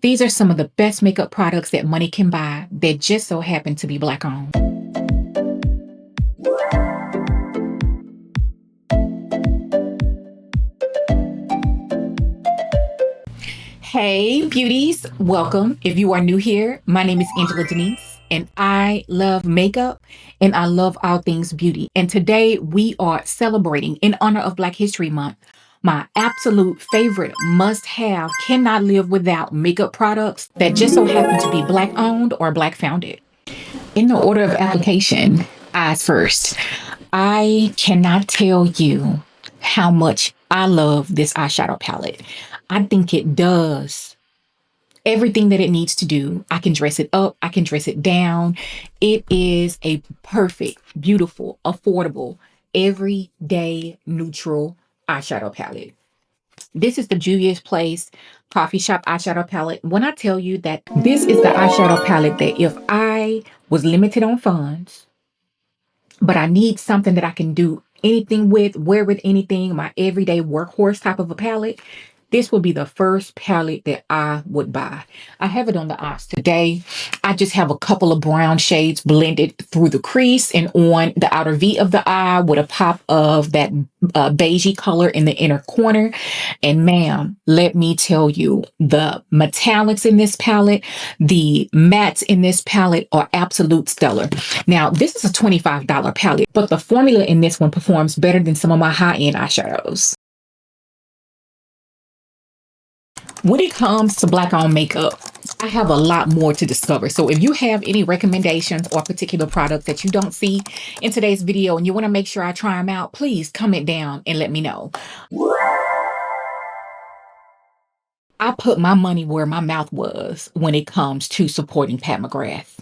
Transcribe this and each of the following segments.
These are some of the best makeup products that money can buy that just so happen to be Black owned. Hey beauties, welcome. If you are new here, my name is Angela Denise and I love makeup and I love all things beauty. And today we are celebrating in honor of Black History Month, my absolute favorite must-have, cannot live without makeup products that just so happen to be Black owned or Black founded. In the order of application, eyes first. I cannot tell you how much I love this eyeshadow palette. I think it does everything that it needs to do. I can dress it up, I can dress it down. It is a perfect, beautiful, affordable, everyday neutral eyeshadow palette. This is the Juvia's Place Coffee Shop eyeshadow palette. When I tell you that this is the eyeshadow palette that if I was limited on funds, but I need something that I can do anything with, wear with anything, my everyday workhorse type of a palette, this will be the first palette that I would buy. I have it on the eyes today. I just have a couple of brown shades blended through the crease and on the outer V of the eye with a pop of that beigey color in the inner corner. And ma'am, let me tell you, the metallics in this palette, the mattes in this palette are absolute stellar. Now, this is a $25 palette, but the formula in this one performs better than some of my high-end eyeshadows. When it comes to Black-owned makeup, I have a lot more to discover. So if you have any recommendations or particular products that you don't see in today's video and you want to make sure I try them out, please comment down and let me know. I put my money where my mouth was when it comes to supporting Pat McGrath.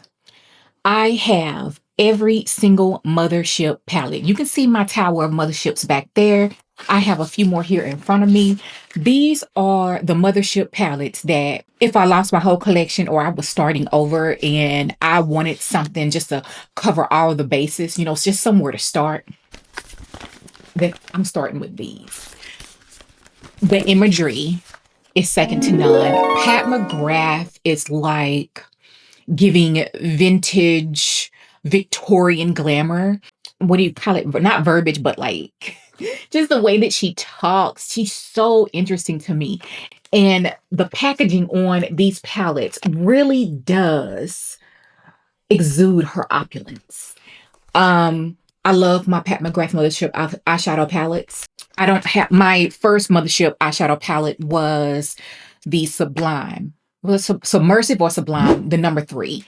I have every single Mothership palette. You can see my tower of Motherships back there. I have a few more here in front of me. These are the Mothership palettes that if I lost my whole collection or I was starting over and I wanted something just to cover all the bases, you know, it's just somewhere to start, then I'm starting with these. The imagery is second to none. Pat McGrath is like giving vintage Victorian glamour. What do you call it? Not verbiage, but like just the way that she talks. She's so interesting to me. And the packaging on these palettes really does exude her opulence. I love my Pat McGrath Mothership eyeshadow palettes. I don't have my first Mothership eyeshadow palette was the Sublime. Was Submersive or Sublime, the number 3.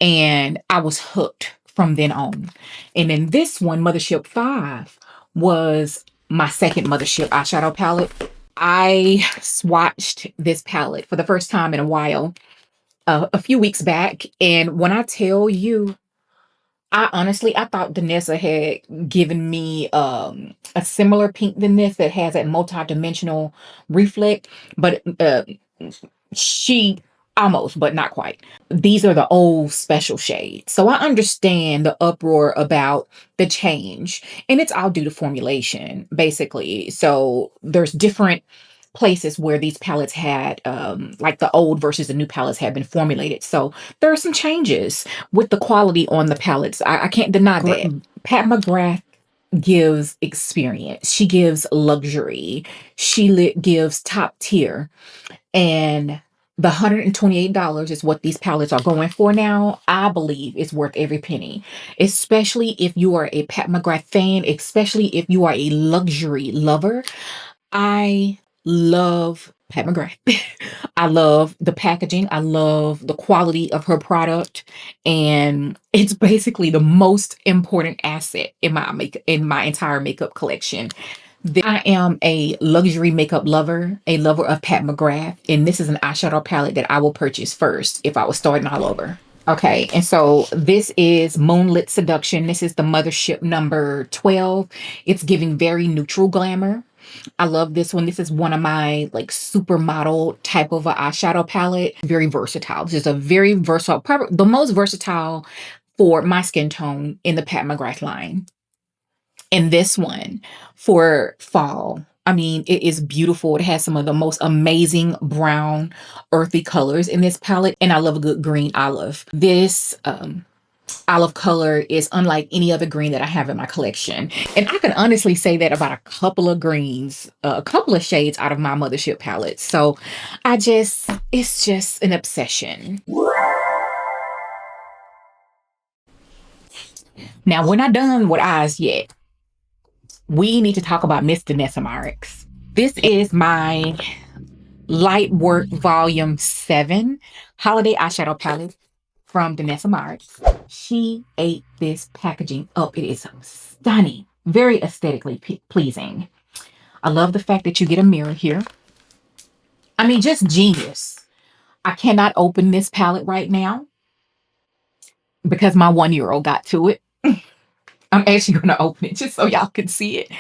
And I was hooked from then on. And then this one, Mothership 5, was my second Mothership eyeshadow palette. I swatched this palette for the first time in a while, a few weeks back. And when I tell you, I thought Danessa had given me a similar pink than this that has that multi-dimensional reflect, but she almost, but not quite. These are the old special shades. So I understand the uproar about the change, and it's all due to formulation, basically. So there's different places where these palettes had like the old versus the new palettes have been formulated. So there are some changes with the quality on the palettes. I can't deny that. Pat McGrath gives experience. She gives luxury. She gives top tier. And the $128 is what these palettes are going for now. I believe it's worth every penny, especially if you are a Pat McGrath fan, especially if you are a luxury lover. I love Pat McGrath. I love the packaging. I love the quality of her product. And it's basically the most important asset in my entire makeup collection. I am a luxury makeup lover, a lover of Pat McGrath, and this is an eyeshadow palette that I will purchase first if I was starting all over. Okay, and so this is Moonlit Seduction. This is the Mothership number 12. It's giving very neutral glamour. I love this one. This is one of my like supermodel type of a eyeshadow palette. Very versatile. This is a very versatile, probably the most versatile for my skin tone in the Pat McGrath line. And this one for fall I mean, it is beautiful. It has some of the most amazing brown, earthy colors in this palette. And I love a good green olive. This olive color is unlike any other green that I have in my collection. And I can honestly say that about a couple of greens, a couple of shades out of my Mothership palette. So it's just an obsession. Now, we're not done with eyes yet. We need to talk about Miss Danessa Myricks. This is my Lightwork Volume 7 Holiday Eyeshadow Palette from Danessa Myricks. She ate this packaging up. It is stunning, very aesthetically pleasing. I love the fact that you get a mirror here. I mean, just genius. I cannot open this palette right now because my 1-year-old got to it. I'm actually going to open it just so y'all can see it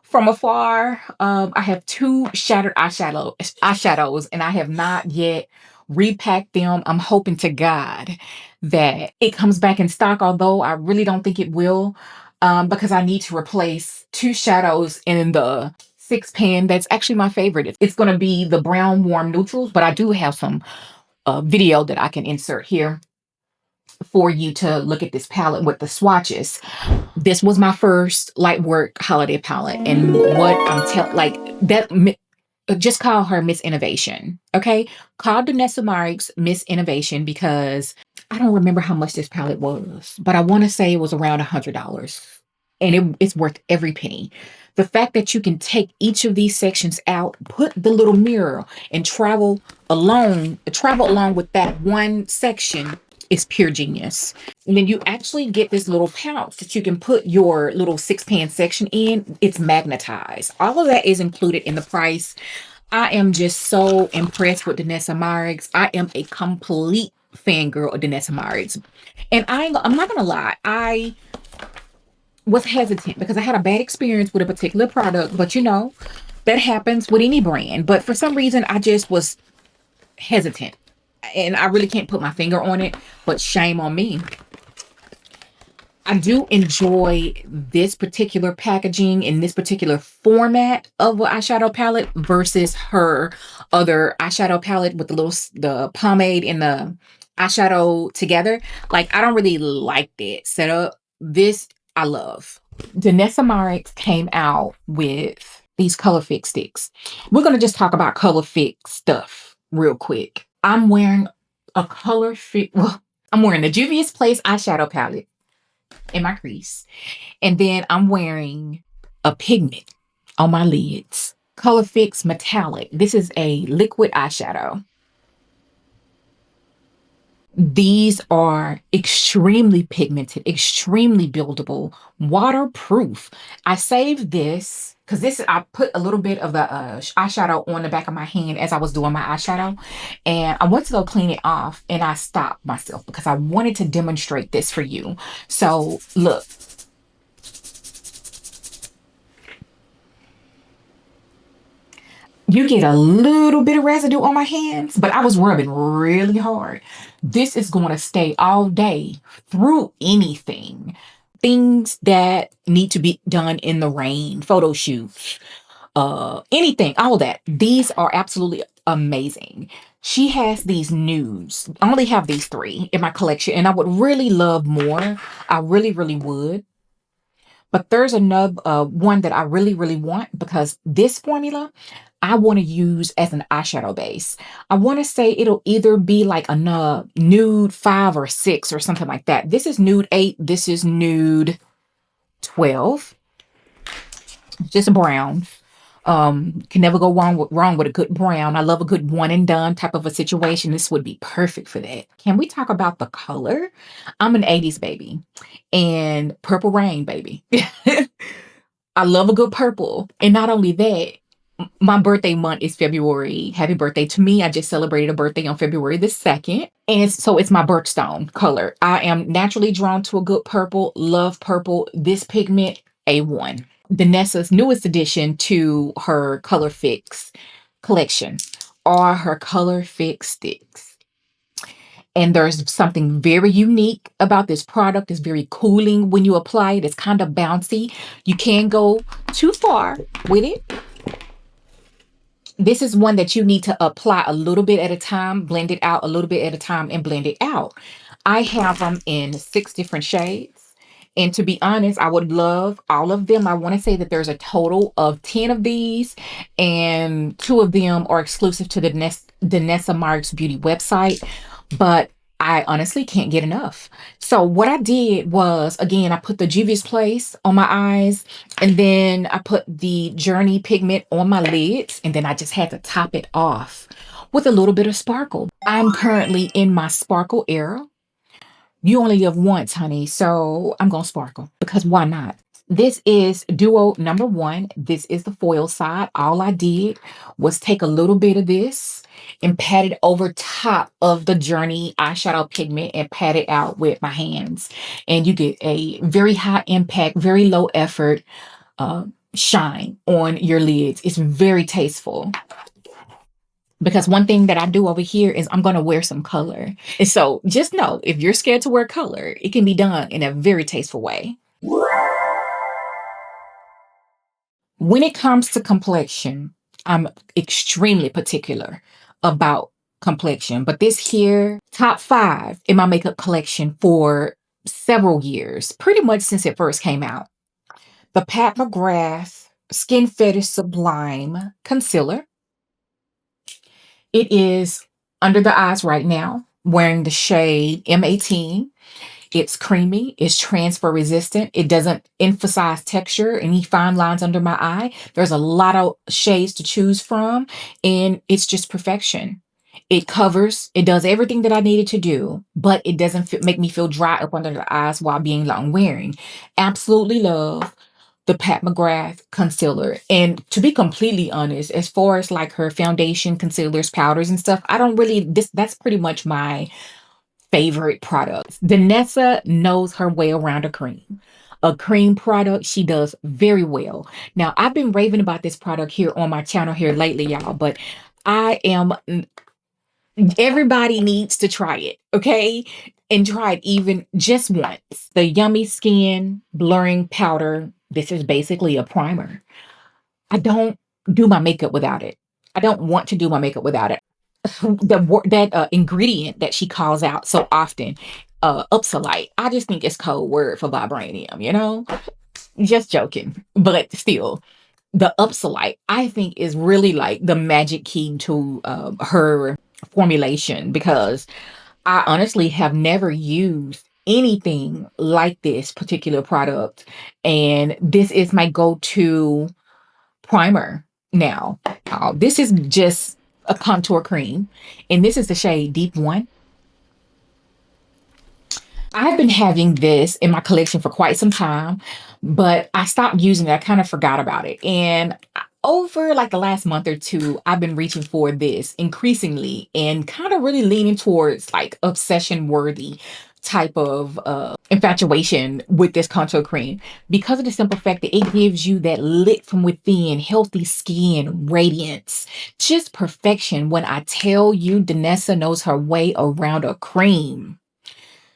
from afar. I have 2 shattered eyeshadows, and I have not yet repacked them. I'm hoping to God that it comes back in stock, although I really don't think it will, because I need to replace 2 shadows in the 6 pan. That's actually my favorite. It's going to be the brown warm neutrals, but I do have some video that I can insert here for you to look at this palette with the swatches. This was my first Lightwork holiday palette, and what I'm telling, like, that, just call her Miss Innovation, okay? Call Danessa Myricks Miss Innovation, because I don't remember how much this palette was, but I want to say it was around $100, and it's worth every penny. The fact that you can take each of these sections out, put the little mirror, and travel along with that one section is pure genius. And then you actually get this little pouch that you can put your little 6-pan section in. It's magnetized. All of that is included in the price. I am just so impressed with Danessa Myricks. I am a complete fangirl of Danessa Myricks. And I'm not gonna lie, I was hesitant because I had a bad experience with a particular product, but you know, that happens with any brand. But for some reason, I just was hesitant. And I really can't put my finger on it, but shame on me. I do enjoy this particular packaging in this particular format of an eyeshadow palette versus her other eyeshadow palette with the pomade and the eyeshadow together. Like, I don't really like that setup. This I love. Danessa Myricks came out with these Colorfix sticks. We're going to just talk about Colorfix stuff real quick. I'm wearing a Colorfix, well, I'm wearing the Juvia's Place eyeshadow palette in my crease. And then I'm wearing a Pigment on my lids. Colorfix Metallic. This is a liquid eyeshadow. These are extremely pigmented, extremely buildable, waterproof. I saved this because I put a little bit of the eyeshadow on the back of my hand as I was doing my eyeshadow. And I went to go clean it off, and I stopped myself because I wanted to demonstrate this for you. So look. You get a little bit of residue on my hands, but I was rubbing really hard. This is going to stay all day through anything. Things that need to be done in the rain, photo shoots, anything, all that. These are absolutely amazing. She has these nudes. I only have these 3 in my collection, and I would really love more. I really, really would. But there's another one that I really, really want, because this formula I want to use as an eyeshadow base. I want to say it'll either be like a nude 5 or 6 or something like that. This is nude 8. This is nude 12. Just a brown. Can never go wrong with a good brown. I love a good one and done type of a situation. This would be perfect for that. Can we talk about the color? I'm an 80s baby and Purple Rain baby. I love a good purple. And not only that, my birthday month is February. Happy birthday to me. I just celebrated a birthday on February the 2nd. And so it's my birthstone color. I am naturally drawn to a good purple. Love purple. This pigment, A1. Danessa's newest addition to her Colorfix collection are her Colorfix sticks. And there's something very unique about this product. It's very cooling when you apply it. It's kind of bouncy. You can't go too far with it. This is one that you need to apply a little bit at a time, blend it out a little bit at a time, and blend it out. I have them in 6 different shades. And to be honest, I would love all of them. I want to say that there's a total of 10 of these, and 2 of them are exclusive to the Danessa Myricks Beauty website. But I honestly can't get enough. So what I did was, again, I put the Juvia's Place on my eyes, and then I put the Journey pigment on my lids, and then I just had to top it off with a little bit of sparkle. I'm currently in my sparkle era. You only live once, honey, so I'm gonna sparkle because why not? This is duo number 1. This is the foil side. All I did was take a little bit of this and pat it over top of the Journey eyeshadow pigment and pat it out with my hands. And you get a very high impact, very low effort uh, shine on your lids. It's very tasteful. Because one thing that I do over here is I'm going to wear some color. And so just know, if you're scared to wear color, it can be done in a very tasteful way. When it comes to complexion, I'm extremely particular about complexion. But this here, top 5 in my makeup collection for several years, pretty much since it first came out. The Pat McGrath Skin Fetish Sublime Concealer. It is under the eyes right now, wearing the shade M18. It's creamy, it's transfer resistant. It doesn't emphasize texture, any fine lines under my eye. There's a lot of shades to choose from, and it's just perfection. It covers, it does everything that I needed to do, but it doesn't make me feel dry up under the eyes while being long wearing. Absolutely love the Pat McGrath concealer. And to be completely honest, as far as like her foundation, concealers, powders, and stuff, I don't really, that's pretty much my favorite product. Danessa knows her way around a cream. A cream product she does very well. Now, I've been raving about this product here on my channel here lately, y'all, but everybody needs to try it, okay? And try it even just once. The Yummy Skin Blurring Powder. This is basically a primer. I don't do my makeup without it. I don't want to do my makeup without it. That ingredient that she calls out so often, upsolite. I just think it's code word for vibranium, you know? Just joking. But still, the upsolite, I think, is really like the magic key to her formulation, because I honestly have never used anything like this particular product. And this is my go-to primer now. This is just a contour cream, and this is the shade Deep 1. I've been having this in my collection for quite some time, but I stopped using it. I kind of forgot about it. And over like the last month or 2, I've been reaching for this increasingly and kind of really leaning towards like obsession worthy type of infatuation with this contour cream, because of the simple fact that it gives you that lit from within, healthy skin, radiance, just perfection. When I tell you, Danessa knows her way around a cream.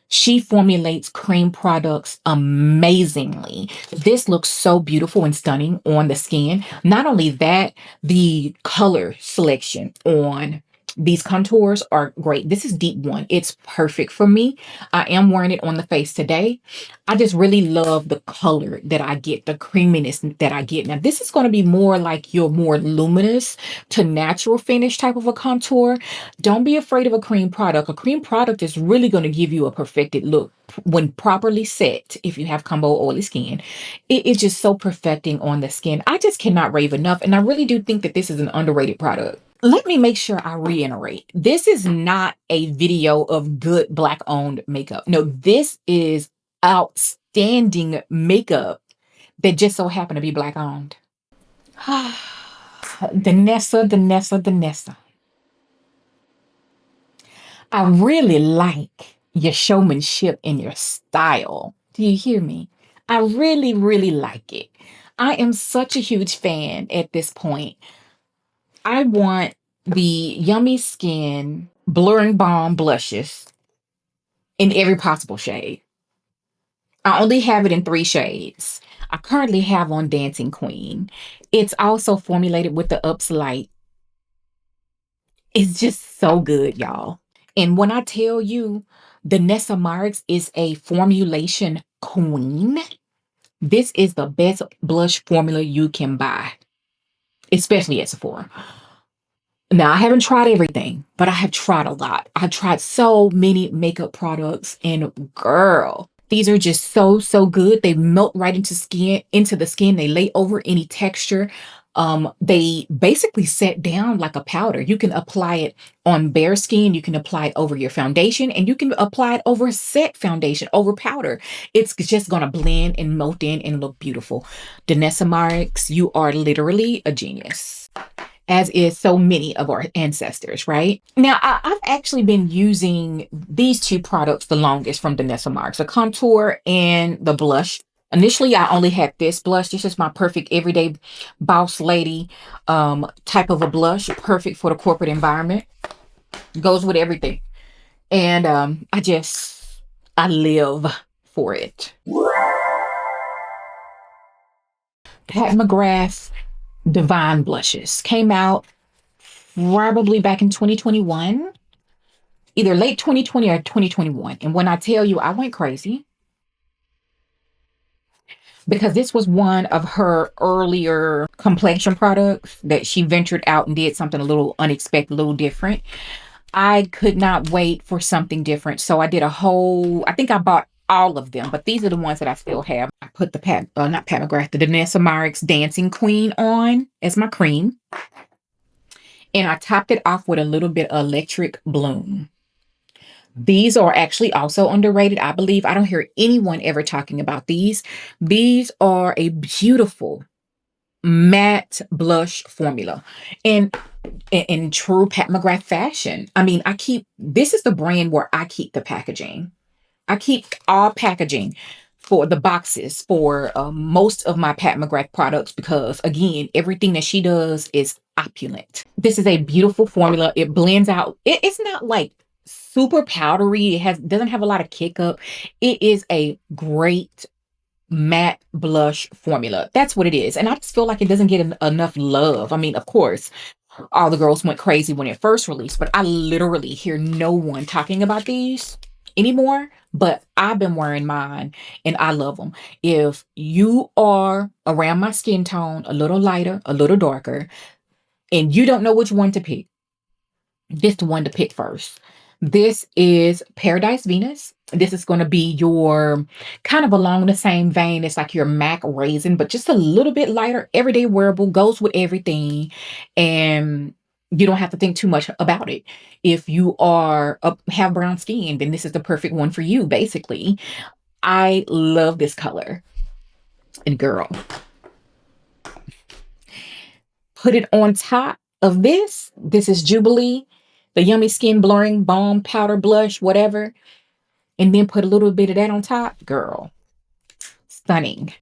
She formulates cream products amazingly. This looks so beautiful and stunning on the skin. Not only that, the color selection on these contours are great. This is Deep 1. It's perfect for me. I am wearing it on the face today. I just really love the color that I get, the creaminess that I get. Now, this is going to be more like your more luminous to natural finish type of a contour. Don't be afraid of a cream product. A cream product is really going to give you a perfected look when properly set. If you have combo oily skin, it is just so perfecting on the skin. I just cannot rave enough. And I really do think that this is an underrated product. Let me make sure I reiterate. This is not a video of good Black owned makeup. No, this is outstanding makeup that just so happened to be Black owned. Danessa. I really like your showmanship and your style. Do you hear me? I really, really like it. I am such a huge fan at this point. I want the Yummy Skin Blurring Balm blushes in every possible shade. I only have it in 3 shades. I currently have on Dancing Queen. It's also formulated with the Ups Light It's just so good, y'all. And when I tell you Danessa Myricks is a formulation queen, this is the best blush formula you can buy, especially at Sephora. Now, I haven't tried everything, but I have tried a lot. I've tried so many makeup products, and girl, these are just so, so good. They melt right into the skin. They lay over any texture. They basically set down like a powder. You can apply it on bare skin, you can apply it over your foundation, and you can apply it over set foundation, over powder. It's just gonna blend and melt in and look beautiful. Danessa Myricks, you are literally a genius, as is so many of our ancestors, right? Now, I've actually been using these two products the longest from Danessa Myricks, the contour and the blush. Initially, I only had this blush. This is my perfect everyday boss lady type of a blush, perfect for the corporate environment. Goes with everything. And I live for it. Pat McGrath Divine Blushes came out probably back in 2021, either late 2020 or 2021. And when I tell you, I went crazy because this was one of her earlier complexion products that she ventured out and did something a little unexpected, a little different. I could not wait for something different. So I did I think I bought all of them, but these are the ones that I still have. I put the not Pat McGrath, the Danessa Myricks Dancing Queen on as my cream. And I topped it off with a little bit of Electric Bloom. These are actually also underrated, I believe. I don't hear anyone ever talking about these. These are a beautiful matte blush formula. And in true Pat McGrath fashion, I mean, this is the brand where I keep the packaging. I keep all packaging for the boxes for most of my Pat McGrath products because, again, everything that she does is opulent. This is a beautiful formula. It blends out. It's not like super powdery. Doesn't have a lot of kick up. It is a great matte blush formula. That's what it is. And I just feel like it doesn't get enough love. I mean, of course, all the girls went crazy when it first released, but I literally hear no one talking about these anymore. But I've been wearing mine and I love them. If you are around my skin tone, a little lighter, a little darker, and you don't know which one to pick, this the one to pick first. This is Paradise Venus. This is going to be your kind of along the same vein. It's like your MAC Raisin, but just a little bit lighter, everyday wearable, goes with everything. And you don't have to think too much about it. If you have brown skin, then this is the perfect one for you, basically. I love this color. And girl, put it on top of this. This is Jubilee, the Yummy Skin Blurring Balm Powder Blush, whatever. And then put a little bit of that on top. Girl, stunning.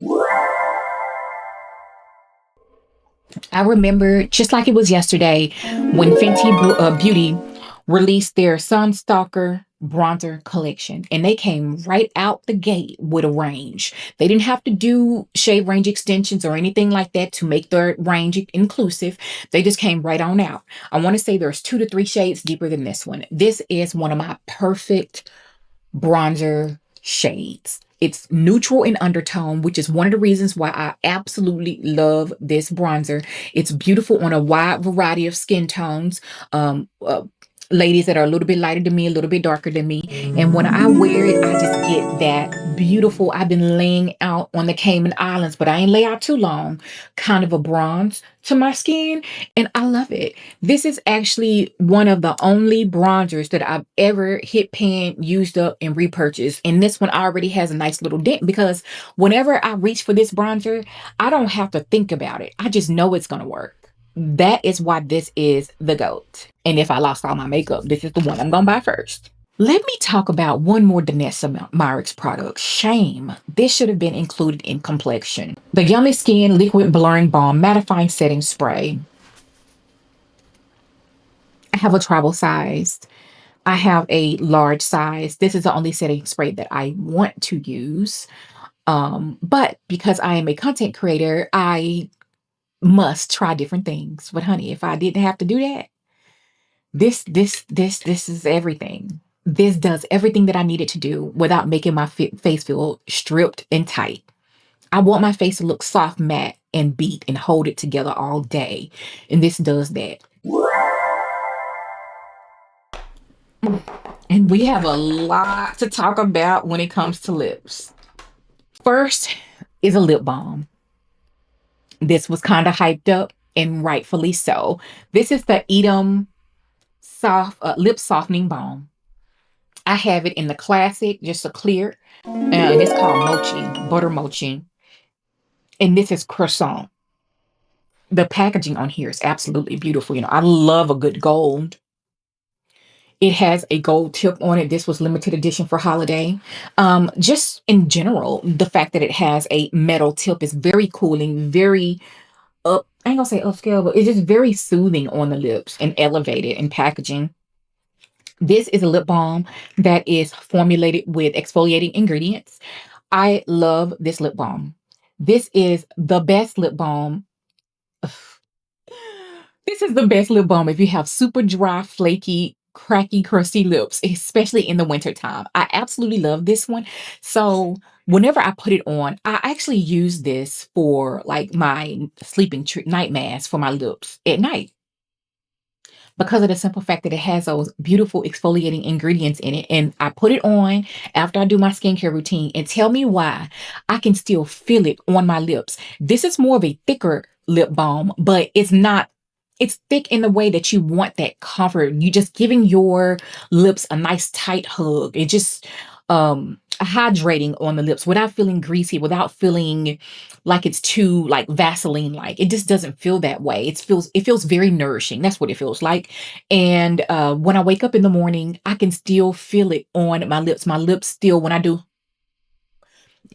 I remember just like it was yesterday when Fenty Beauty released their Stalk'r bronzer collection, and they came right out the gate with a range. They didn't have to do shade range extensions or anything like that to make their range inclusive. They just came right on out. I want to say there's 2 to 3 shades deeper than this one. This is one of my perfect bronzer shades. It's neutral in undertone, which is one of the reasons why I absolutely love this bronzer. It's beautiful on a wide variety of skin tones. Ladies that are a little bit lighter than me, a little bit darker than me. And when I wear it, I just get that beautiful, I've been laying out on the Cayman Islands, but I ain't lay out too long, kind of a bronze to my skin. And I love it. This is actually one of the only bronzers that I've ever hit pan, used up, and repurchased. And this one already has a nice little dent because whenever I reach for this bronzer, I don't have to think about it. I just know it's going to work. That is why this is the GOAT. And if I lost all my makeup, this is the one I'm going to buy first. Let me talk about one more Danessa Myricks product. Shame. This should have been included in complexion. The Yummy Skin Liquid Blurring Balm Mattifying Setting Spray. I have a travel size. I have a large size. This is the only setting spray that I want to use. But because I am a content creator, I must try different things. But honey, if I didn't have to do that, This is everything. This does everything that I need it to do without making my face feel stripped and tight. I want my face to look soft, matte, and beat and hold it together all day. And this does that. And we have a lot to talk about when it comes to lips. First is a lip balm. This was kind of hyped up, and rightfully so. This is the Eadem soft lip softening balm. I have it in the classic, just a clear, and it's called mochi, butter mochi, and this is croissant. The packaging on here is absolutely beautiful. You know, I love a good gold. It has a gold tip on it. This was limited edition for holiday. Just in general, the fact that it has a metal tip is very cooling, very up. I ain't gonna say upscale, but it's just very soothing on the lips and elevated in packaging. This is a lip balm that is formulated with exfoliating ingredients. I love this lip balm. This is the best lip balm. This is the best lip balm if you have super dry, flaky, cracky, crusty lips, especially in the wintertime. I absolutely love this one. So whenever I put it on, I actually use this for like my sleeping night mask for my lips at night because of the simple fact that it has those beautiful exfoliating ingredients in it. And I put it on after I do my skincare routine, and tell me why I can still feel it on my lips. This is more of a thicker lip balm, but it's thick in the way that you want that comfort. You just giving your lips a nice tight hug. It just hydrating on the lips without feeling greasy, without feeling like it's too like Vaseline like. It just doesn't feel that way. It feels very nourishing. That's what it feels like. And when I wake up in the morning, I can still feel it on my lips. My lips still, when I do,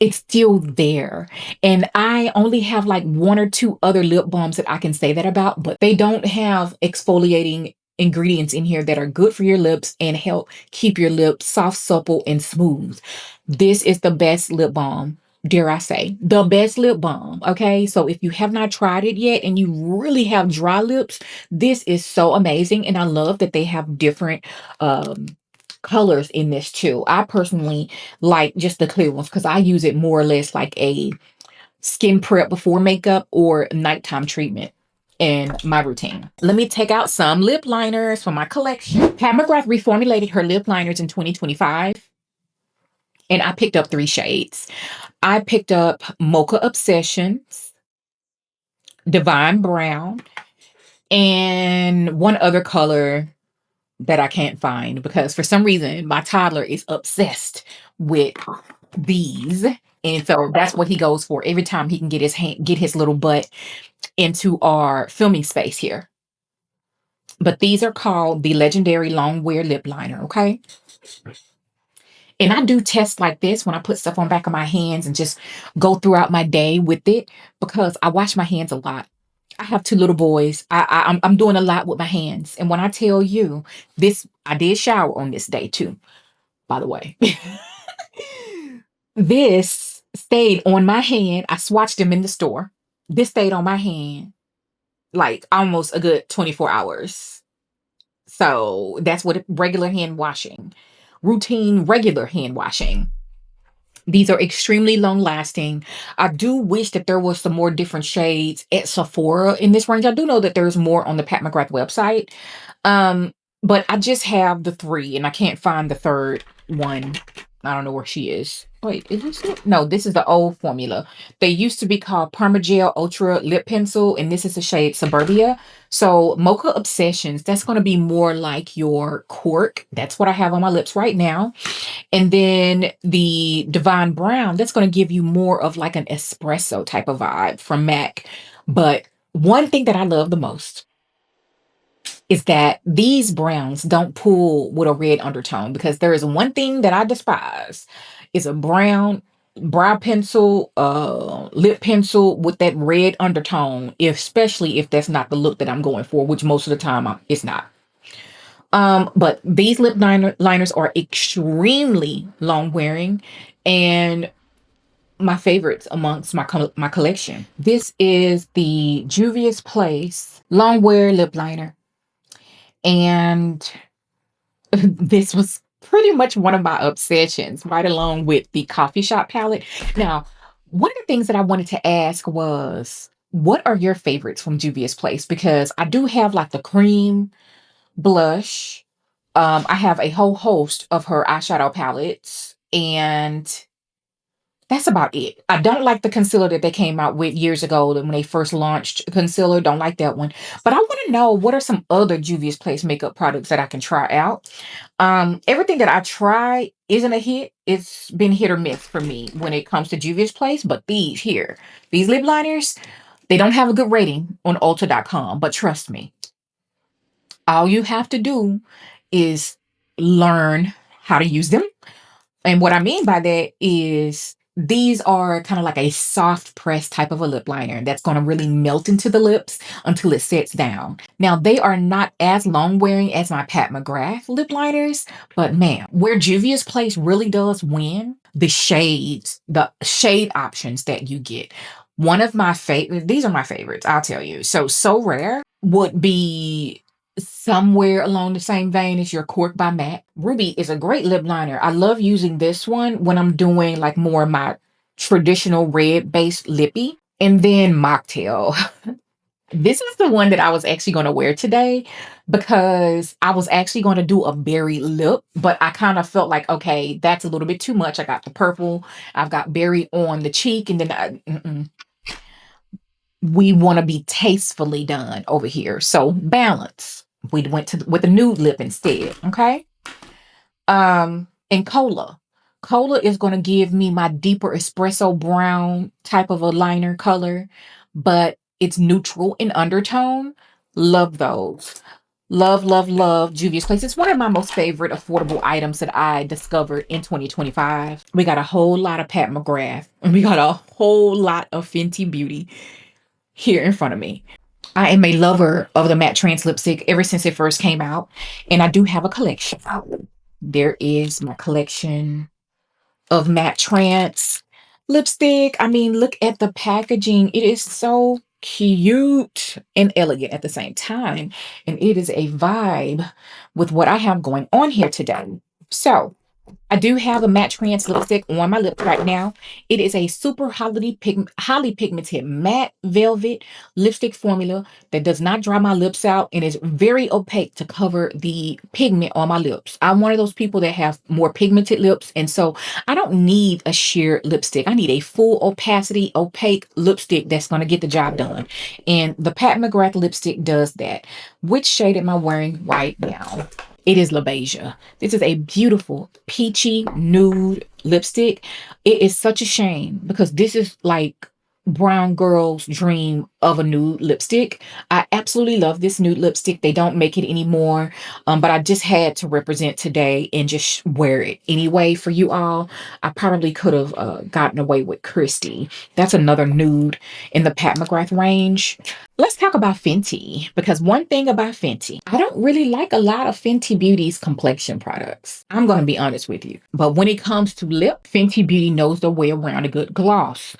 it's still there. And I only have like one or two other lip balms that I can say that about, but they don't have exfoliating ingredients in here that are good for your lips and help keep your lips soft, supple, and smooth. This is the best lip balm, dare I say, the best lip balm. Okay. So if you have not tried it yet and you really have dry lips, this is so amazing. And I love that they have different um colors in this too. I personally like just the clear ones because I use it more or less like a skin prep before makeup or nighttime treatment in my routine. Let me take out some lip liners from my collection. Pat McGrath reformulated her lip liners in 2025, and I picked up 3 shades. I picked up Mocha Obsessions, Divine Brown, and one other color that I can't find because for some reason my toddler is obsessed with these. And so that's what he goes for every time he can get his little butt into our filming space here. But these are called the legendary Longwear lip liner, okay? And I do tests like this when I put stuff on back of my hands and just go throughout my day with it because I wash my hands a lot. I have 2 little boys. I'm doing a lot with my hands. And when I tell you this, I did shower on this day too, by the way. This stayed on my hand. I swatched them in the store. This stayed on my hand like almost a good 24 hours. So that's what regular hand washing, routine, regular hand washing. These are extremely long lasting. I do wish that there was some more different shades at Sephora in this range. I do know that there's more on the Pat McGrath website. Um, but I just have the 3 and I can't find the third one. I don't know where she is. Wait, is this it? No, this is the old formula. They used to be called Permagel Ultra Lip Pencil, and this is the shade Suburbia. So Mocha Obsessions, that's going to be more like your cork. That's what I have on my lips right now. And then the Divine Brown, that's going to give you more of like an espresso type of vibe from MAC. But one thing that I love the most is that these browns don't pull with a red undertone, because there is one thing that I despise is a brown brow pencil, lip pencil with that red undertone, especially if that's not the look that I'm going for, which most of the time it's not. But these liners are extremely long wearing and my favorites amongst my collection. This is the Juvia's Place long wear lip liner. And this was pretty much one of my obsessions, right along with the coffee shop palette. Now, one of the things that I wanted to ask was, what are your favorites from Juvia's Place? Because I do have like the cream blush. I have a whole host of her eyeshadow palettes, and that's about it. I don't like the concealer that they came out with years ago when they first launched concealer. Don't like that one. But I want to know, what are some other Juvia's Place makeup products that I can try out? Everything that I try isn't a hit. It's been hit or miss for me when it comes to Juvia's Place. But these here, these lip liners, they don't have a good rating on Ulta.com. But trust me, all you have to do is learn how to use them. And what I mean by that is these are kind of like a soft press type of a lip liner that's going to really melt into the lips until it sets down. Now, they are not as long wearing as my Pat McGrath lip liners, but man, where Juvia's Place really does win, the shades, the shade options that you get. One of my favorite, these are my favorites, I'll tell you. So Rare would be somewhere along the same vein as your Cork by Matte. Ruby is a great lip liner. I love using this one when I'm doing like more of my traditional red based lippy. And then Mocktail. This is the one that I was actually going to wear today because I was actually going to do a berry lip, but I kind of felt like, okay, that's a little bit too much. I got the purple, I've got berry on the cheek, and then we want to be tastefully done over here. So balance. We went to with a nude lip instead. Okay. And Cola. Cola is going to give me my deeper espresso brown type of a liner color, but it's neutral in undertone. Love those. Love, love, love Juvia's Place. It's one of my most favorite affordable items that I discovered in 2025. We got a whole lot of Pat McGrath and we got a whole lot of Fenty Beauty here in front of me. I am a lover of the MatteTrance lipstick ever since it first came out, and I do have a collection. There is my collection of MatteTrance lipstick. I mean, look at the packaging. It is so cute and elegant at the same time, and it is a vibe with what I have going on here today. So, I do have a MatteTrance lipstick on my lips right now. It is a super highly pigmented matte velvet lipstick formula that does not dry my lips out and is very opaque to cover the pigment on my lips. I'm one of those people that have more pigmented lips, and so I don't need a sheer lipstick. I need a full opacity, opaque lipstick that's going to get the job done. And the Pat McGrath lipstick does that. Which shade am I wearing right now? It is La Beija. This is a beautiful peachy nude lipstick. It is such a shame because this is like brown girl's dream of a nude lipstick. I absolutely love this nude lipstick. They don't make it anymore, but I just had to represent today and just wear it anyway for you all. I probably could have gotten away with Christy. That's another nude in the Pat McGrath range. Let's talk about Fenty, because one thing about Fenty, I don't really like a lot of Fenty Beauty's complexion products. I'm going to be honest with you. But when it comes to lip, Fenty Beauty knows their way around a good gloss.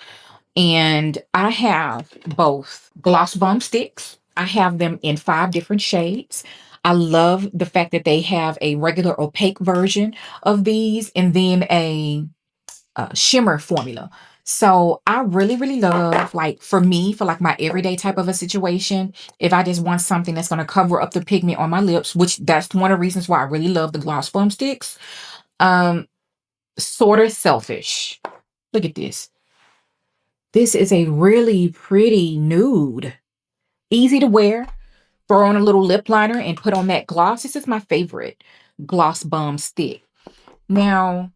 And I have both gloss bomb sticks. I have them in 5 different shades. I love the fact that they have a regular opaque version of these and then a shimmer formula. So I really, really love, like for me, for like my everyday type of a situation, if I just want something that's going to cover up the pigment on my lips, which that's one of the reasons why I really love the gloss bomb sticks. Sort of selfish. Look at this. This is a really pretty nude. Easy to wear. Throw on a little lip liner and put on that gloss. This is my favorite gloss bomb stick. Now,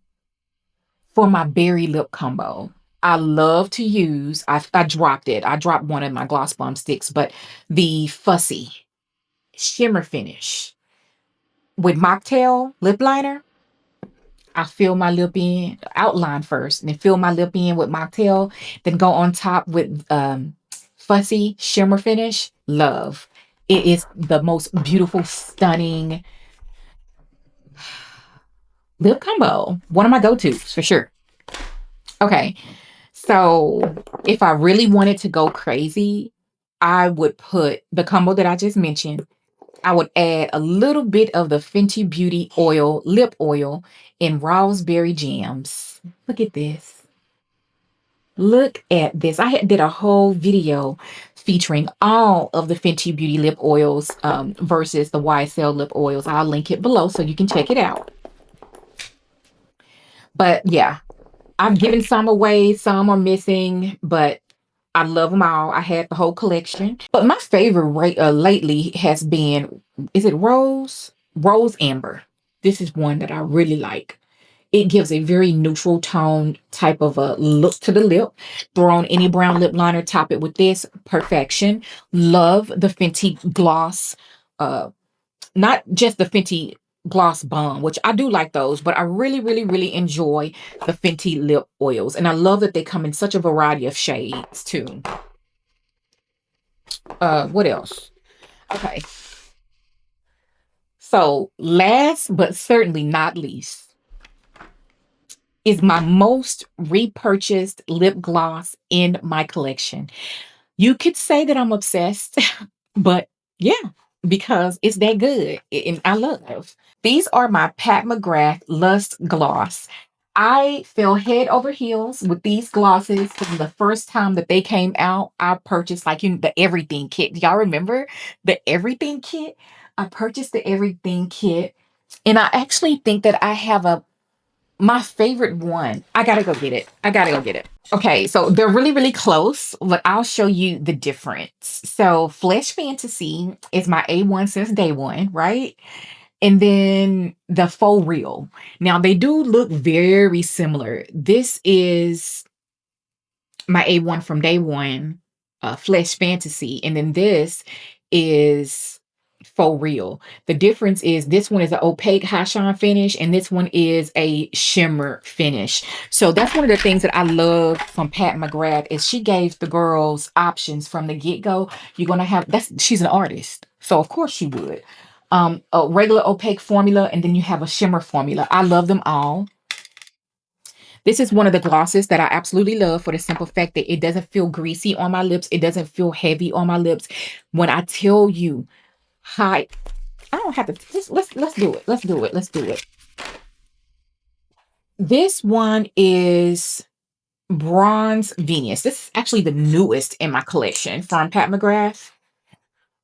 for my berry lip combo, I love to use, I dropped it. I dropped one of my gloss bomb sticks, but the Fussy Shimmer Finish with Mocktail lip liner. I fill my lip in, outline first, and then fill my lip in with Mocktail, then go on top with Fussy Shimmer Finish. Love. It is the most beautiful, stunning lip combo. One of my go-tos for sure. Okay, so if I really wanted to go crazy, I would put the combo that I just mentioned, I would add a little bit of the Fenty Beauty oil, lip oil, in raspberry jams. Look at this. Look at this. Did a whole video featuring all of the Fenty Beauty lip oils versus the YSL lip oils. I'll link it below so you can check it out. But yeah, I've given some away. Some are missing, but I love them all. I had the whole collection. But my favorite lately has been, is it Rose? Rose Amber. This is one that I really like. It gives a very neutral tone type of a look to the lip. Throw on any brown lip liner, top it with this. Perfection. Love the Fenty Gloss. Not just the Fenty Gloss Balm, which I do like those, but I really, really, really enjoy the Fenty lip oils. And I love that they come in such a variety of shades too. What else? Okay. So last but certainly not least is my most repurchased lip gloss in my collection. You could say that I'm obsessed, but yeah, because it's that good and I love. These are my Pat McGrath Lust Gloss. I fell head over heels with these glosses from the first time that they came out. I purchased the everything kit. Do y'all remember the everything kit? I purchased the everything kit, and I actually think that I have my favorite one. I gotta go get it. I gotta go get it. Okay, so they're really, really close, but I'll show you the difference. So Flesh Fantasy is my A1 since day one, right? And then the Faux Real. Now they do look very similar. This is my A1 from day one, Flesh Fantasy. And then this is Faux Real. The difference is this one is an opaque high shine finish and this one is a shimmer finish. So that's one of the things that I love from Pat McGrath is she gave the girls options from the get-go. You're going to have, she's an artist. So of course she would. A regular opaque formula and then you have a shimmer formula. I love them all. This is one of the glosses that I absolutely love for the simple fact that it doesn't feel greasy on my lips. It doesn't feel heavy on my lips. When I tell you, I don't have to, let's do it. Let's do it. Let's do it. This one is Bronze Venus. This is actually the newest in my collection from Pat McGrath.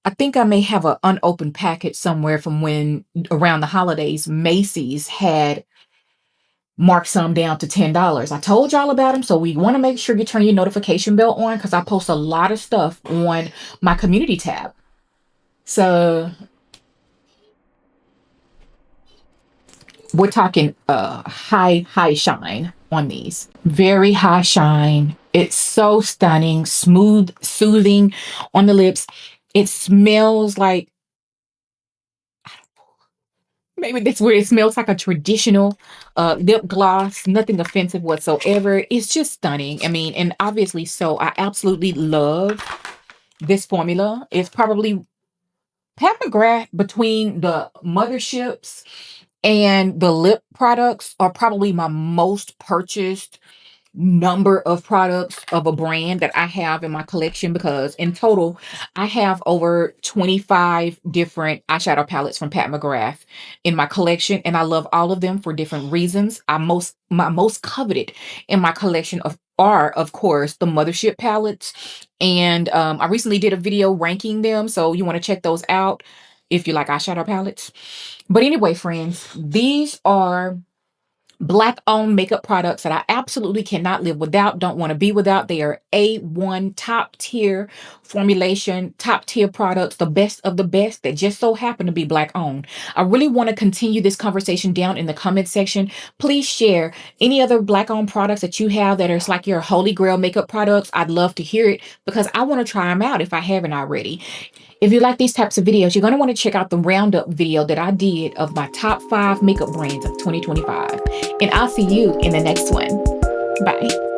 I think I may have an unopened package somewhere from when around the holidays, Macy's had marked some down to $10. I told y'all about them, so we want to make sure you turn your notification bell on because I post a lot of stuff on my community tab. So we're talking high shine on these. Very high shine. It's so stunning, smooth, soothing on the lips. It smells like, maybe that's where it smells like a traditional lip gloss. Nothing offensive whatsoever. It's just stunning. I mean, and obviously so I absolutely love this formula. It's probably Pat McGrath between the Motherships and the lip products are probably my most purchased number of products of a brand that I have in my collection because in total I have over 25 different eyeshadow palettes from Pat McGrath in my collection and I love all of them for different reasons. My most coveted in my collection are of course the Mothership palettes and I recently did a video ranking them, so you want to check those out if you like eyeshadow palettes. But anyway, friends, these are Black-owned makeup products that I absolutely cannot live without, don't want to be without. They are A1 top-tier formulation, top-tier products, the best of the best that just so happen to be Black-owned. I really want to continue this conversation down in the comment section. Please share any other Black-owned products that you have that are like your Holy Grail makeup products. I'd love to hear it because I want to try them out if I haven't already. If you like these types of videos, you're going to want to check out the roundup video that I did of my top 5 makeup brands of 2025. And I'll see you in the next one. Bye.